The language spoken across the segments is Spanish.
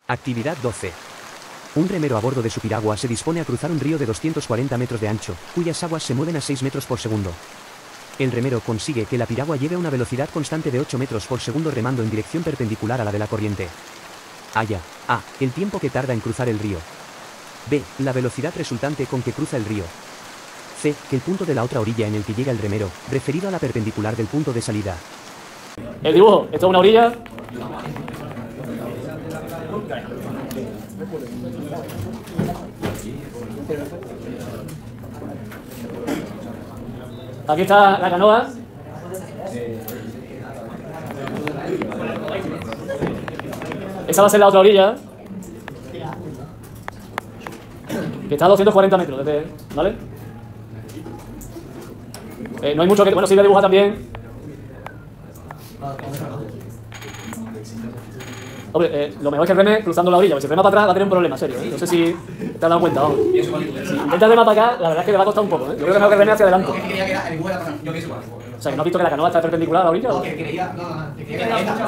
Actividad 12. Un remero a bordo de su piragua se dispone a cruzar un río de 240 metros de ancho, cuyas aguas se mueven a 6 metros por segundo. El remero consigue que la piragua lleve a una velocidad constante de 8 metros por segundo remando en dirección perpendicular a la de la corriente. Halla A. El tiempo que tarda en cruzar el río. B. La velocidad resultante con que cruza el río. C. Que el punto de la otra orilla en el que llega el remero, referido a la perpendicular del punto de salida. El dibujo, esto es una orilla. Aquí está la canoa. Esa va a ser la otra orilla, que está a 240 metros, ¿vale? No hay mucho que... Bueno, sí le dibuja también. Hombre, lo mejor es que reme cruzando la orilla, porque si rema para atrás va a tener un problema serio, ¿eh? No sé si te has dado cuenta, vamos. Si intenta remar para acá, la verdad es que le va a costar un poco, ¿eh? Yo creo que mejor que reme hacia adelante. O sea, que no has visto que la canoa está perpendicular a la orilla, ¿o? Que creía, que la canoa estaba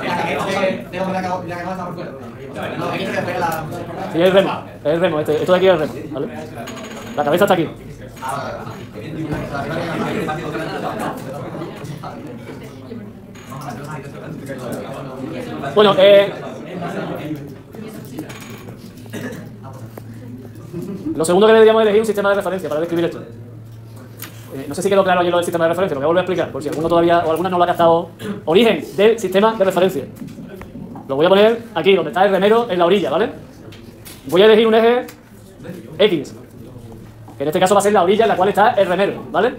por fuera. Sí, es el remo, esto de aquí es el remo, ¿vale? La cabeza está aquí. Bueno, lo segundo que deberíamos elegir es un sistema de referencia para describir esto. No sé si quedó claro ayer lo del sistema de referencia, lo voy a volver a explicar, por si alguno todavía o alguna no lo ha captado. Origen del sistema de referencia. Lo voy a poner aquí, donde está el remero, en la orilla, ¿vale? Voy a elegir un eje X, que en este caso va a ser la orilla en la cual está el remero, ¿vale?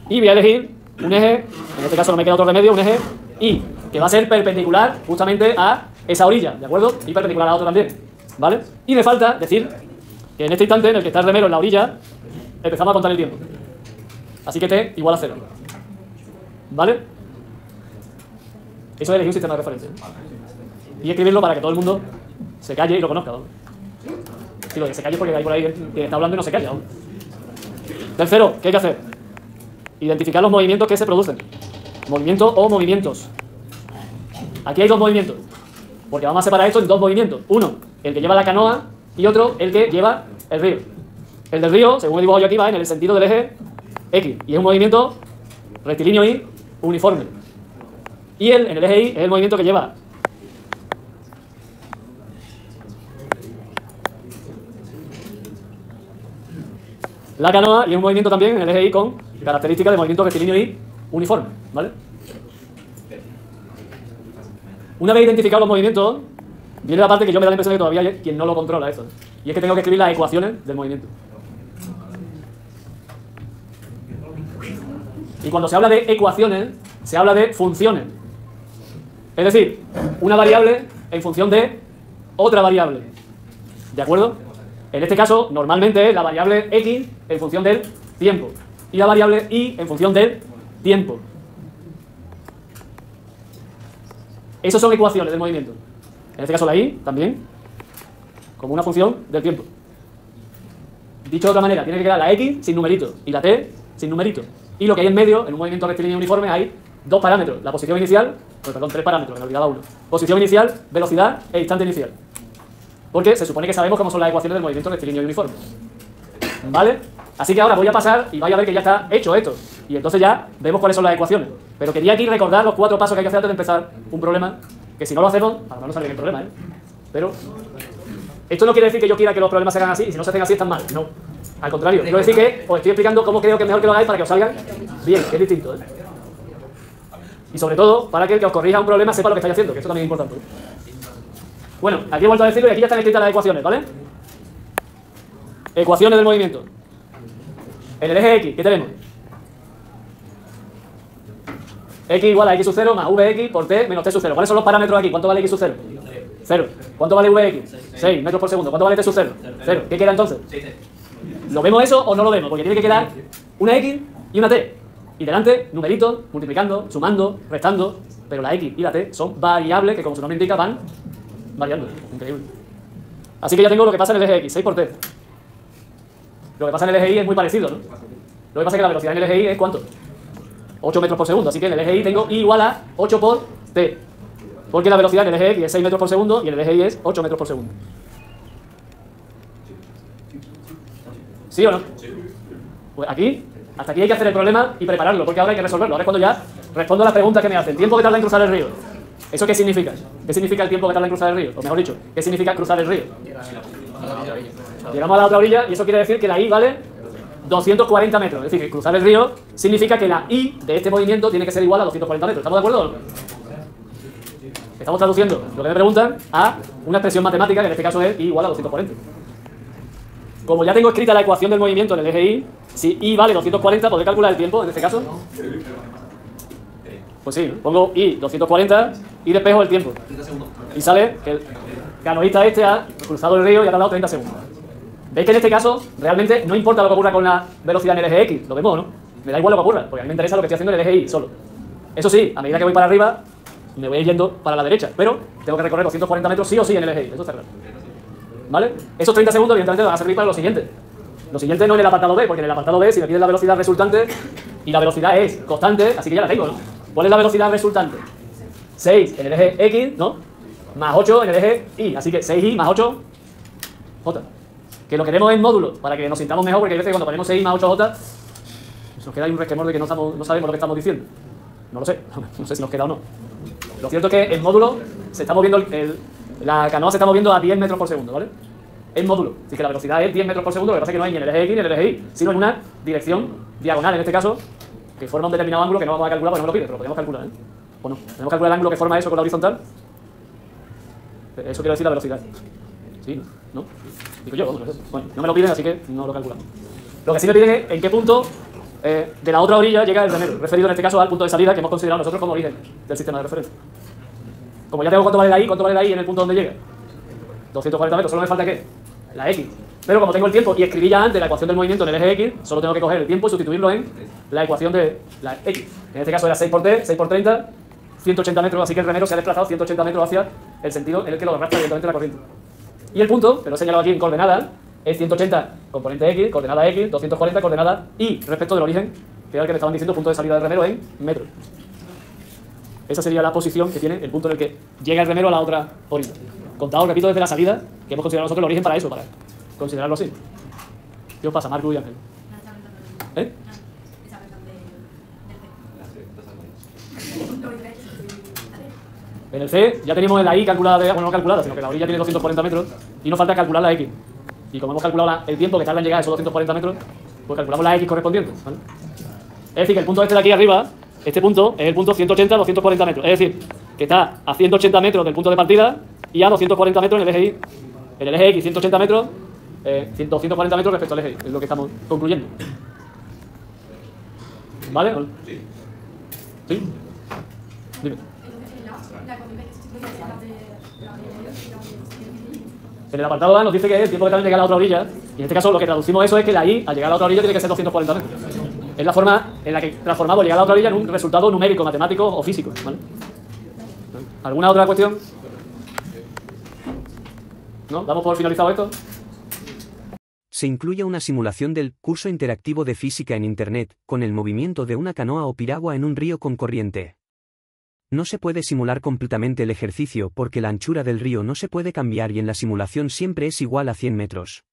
Y voy a elegir un eje, en este caso no me queda otro remedio, un eje Y, que va a ser perpendicular justamente a esa orilla, ¿de acuerdo? Y perpendicular a la otra también, ¿vale? Y me falta decir que en este instante en el que está el remero en la orilla, empezamos a contar el tiempo. Así que T igual a 0, ¿vale? Eso es elegir un sistema de referencia. Y escribirlo para que todo el mundo se calle y lo conozca, ¿vale? Sí, lo que se calle porque hay por ahí que está hablando y no se calla, ¿vale? Tercero, ¿qué hay que hacer? Identificar los movimientos que se producen. Movimiento o movimientos. Aquí hay dos movimientos, porque vamos a separar esto en dos movimientos. Uno, el que lleva la canoa, y otro, el que lleva el río. El del río, según el dibujo yo aquí, va en el sentido del eje X, y es un movimiento rectilíneo y uniforme. Y en el eje Y es el movimiento que lleva la canoa, y es un movimiento también en el eje Y con características de movimiento rectilíneo y uniforme, ¿vale? Una vez identificados los movimientos, viene la parte que yo me da la impresión de que todavía hay quien no lo controla eso. Y es que tengo que escribir las ecuaciones del movimiento. Y cuando se habla de ecuaciones, se habla de funciones. Es decir, una variable en función de otra variable. ¿De acuerdo? En este caso, normalmente es la variable X en función del tiempo. Y la variable Y en función del tiempo. Esas son ecuaciones del movimiento. En este caso la Y también, como una función del tiempo. Dicho de otra manera, tiene que quedar la X sin numerito y la T sin numerito. Y lo que hay en medio, en un movimiento rectilíneo uniforme, hay dos parámetros. La posición inicial, perdón, tres parámetros, me olvidaba uno. Posición inicial, velocidad e instante inicial. Porque se supone que sabemos cómo son las ecuaciones del movimiento rectilíneo y uniforme. ¿Vale? Así que ahora voy a pasar y vais a ver que ya está hecho esto. Y entonces ya vemos cuáles son las ecuaciones. Pero quería aquí recordar los 4 pasos que hay que hacer antes de empezar un problema, que si no lo hacemos, a lo mejor no sale bien el problema, ¿eh? Pero esto no quiere decir que yo quiera que los problemas se hagan así, y si no se hacen así están mal. No. Al contrario, quiero decir que os estoy explicando cómo creo que es mejor que lo hagáis para que os salgan bien, que es distinto, ¿eh? Y sobre todo, para que el que os corrija un problema sepa lo que estáis haciendo, que esto también es importante. Bueno, aquí he vuelto a decirlo y aquí ya están escritas las ecuaciones, ¿vale? Ecuaciones del movimiento. En el eje X, ¿qué tenemos? X igual a X sub 0 más Vx por T menos T sub 0. ¿Cuáles son los parámetros aquí? ¿Cuánto vale X sub 0? 0. ¿Cuánto vale Vx? 6 metros por segundo. ¿Cuánto vale T sub 0? 0. ¿Qué queda entonces? ¿Lo vemos eso o no lo vemos? Porque tiene que quedar una X y una T. Y delante, numeritos, multiplicando, sumando, restando. Pero la X y la T son variables que, como su nombre indica, van variando. Increíble. Así que ya tengo lo que pasa en el eje X, 6 por T. Lo que pasa en el eje Y es muy parecido, ¿no? Lo que pasa es que la velocidad en el eje Y es ¿cuánto? 8 metros por segundo. Así que en el eje Y tengo Y igual a 8 por T. Porque la velocidad en el eje X es 6 metros por segundo y en el eje Y es 8 metros por segundo. ¿Sí o no? Pues aquí, hasta aquí hay que hacer el problema y prepararlo, porque ahora hay que resolverlo. Ahora es cuando ya respondo a las preguntas que me hacen. ¿Tiempo que tarda en cruzar el río? ¿Eso qué significa? ¿Qué significa el tiempo que tarda en cruzar el río? O mejor dicho, ¿qué significa cruzar el río? Llegamos a la otra orilla y eso quiere decir que la I vale 240 metros. Es decir, que cruzar el río significa que la I de este movimiento tiene que ser igual a 240 metros. ¿Estamos de acuerdo o no? Estamos traduciendo lo que me preguntan a una expresión matemática, que en este caso es I igual a 240. Como ya tengo escrita la ecuación del movimiento en el eje Y, si I vale 240, ¿podré calcular el tiempo en este caso? Pues sí, pongo I 240 y despejo el tiempo. Y sale que el canoísta este ha cruzado el río y ha tardado 30 segundos. ¿Veis que en este caso realmente no importa lo que ocurra con la velocidad en el eje X? ¿Lo vemos o no? Me da igual lo que ocurra, porque a mí me interesa lo que estoy haciendo en el eje Y solo. Eso sí, a medida que voy para arriba, me voy yendo para la derecha, pero tengo que recorrer 240 metros sí o sí en el eje Y, eso está claro. ¿Vale? Esos 30 segundos evidentemente van a servir para lo siguiente. Lo siguiente no en el apartado B, porque en el apartado B si me piden la velocidad resultante y la velocidad es constante, así que ya la tengo, ¿no? ¿Cuál es la velocidad resultante? 6 en el eje X, ¿no? Más 8 en el eje Y, así que 6Y más 8J. Que lo queremos en módulos, para que nos sintamos mejor, porque hay veces que cuando ponemos 6Y más 8J nos queda ahí un resquemor de que no sabemos lo que estamos diciendo. No lo sé, no sé si nos queda o no. Lo cierto es que el módulo se está moviendo, la canoa se está moviendo a 10 metros por segundo, ¿vale? En módulo. Así que la velocidad es 10 metros por segundo, lo que pasa es que no hay ni en el eje X ni en el eje Y, sino en una dirección diagonal, en este caso, que forma un determinado ángulo que no vamos a calcular porque no me lo pide, pero lo podemos calcular, ¿eh? ¿O no? ¿Podemos calcular el ángulo que forma eso con la horizontal? Eso quiere decir la velocidad. ¿Sí? ¿No? Digo yo, vamos, bueno, no me lo piden, así que no lo calculamos. Lo que sí me piden es en qué punto de la otra orilla llega el remero, referido en este caso al punto de salida que hemos considerado nosotros como origen del sistema de referencia. Como ya tengo cuánto vale la I en el punto donde llega. 240 metros, solo me falta ¿qué? La X. Pero como tengo el tiempo y escribí ya antes la ecuación del movimiento en el eje X, solo tengo que coger el tiempo y sustituirlo en la ecuación de la X. En este caso era 6 por T, 6 por 30, 180 metros, así que el remero se ha desplazado 180 metros hacia el sentido en el que lo arrastra directamente la corriente. Y el punto, que lo he señalado aquí en coordenadas, es 180 componente X, coordenada X, 240 coordenada Y respecto del origen, que era el que me estaban diciendo punto de salida del remero en metros. Esa sería la posición que tiene el punto en el que llega el remero a la otra orilla. Contado, repito, desde la salida, que hemos considerado nosotros el origen para eso, para considerarlo así. ¿Qué os pasa, Marco y Ángel? ¿Eh? En el C ya tenemos la I calculada, bueno, no calculada, sino que la orilla tiene 240 metros y nos falta calcular la X. Y como hemos calculado el tiempo que tarda en llegar a esos 240 metros, pues calculamos la X correspondiente, ¿vale? Es decir, que el punto este de aquí arriba, este punto, es el punto 180-240 metros. Es decir, que está a 180 metros del punto de partida y a 240 metros en el eje Y. En el eje X, 180 metros, 240 metros respecto al eje Y. Es lo que estamos concluyendo. ¿Vale? Sí. ¿Sí? Dime. En el apartado A nos dice que el tiempo que tarda en llegar a la otra orilla, y en este caso lo que traducimos eso es que la I, al llegar a la otra orilla, tiene que ser 240 metros. Es la forma en la que transformamos llegar a la otra orilla en un resultado numérico, matemático o físico, ¿vale? ¿Alguna otra cuestión? ¿No? ¿Damos por finalizado esto? Se incluye una simulación del curso interactivo de física en Internet, con el movimiento de una canoa o piragua en un río con corriente. No se puede simular completamente el ejercicio porque la anchura del río no se puede cambiar y en la simulación siempre es igual a 100 metros.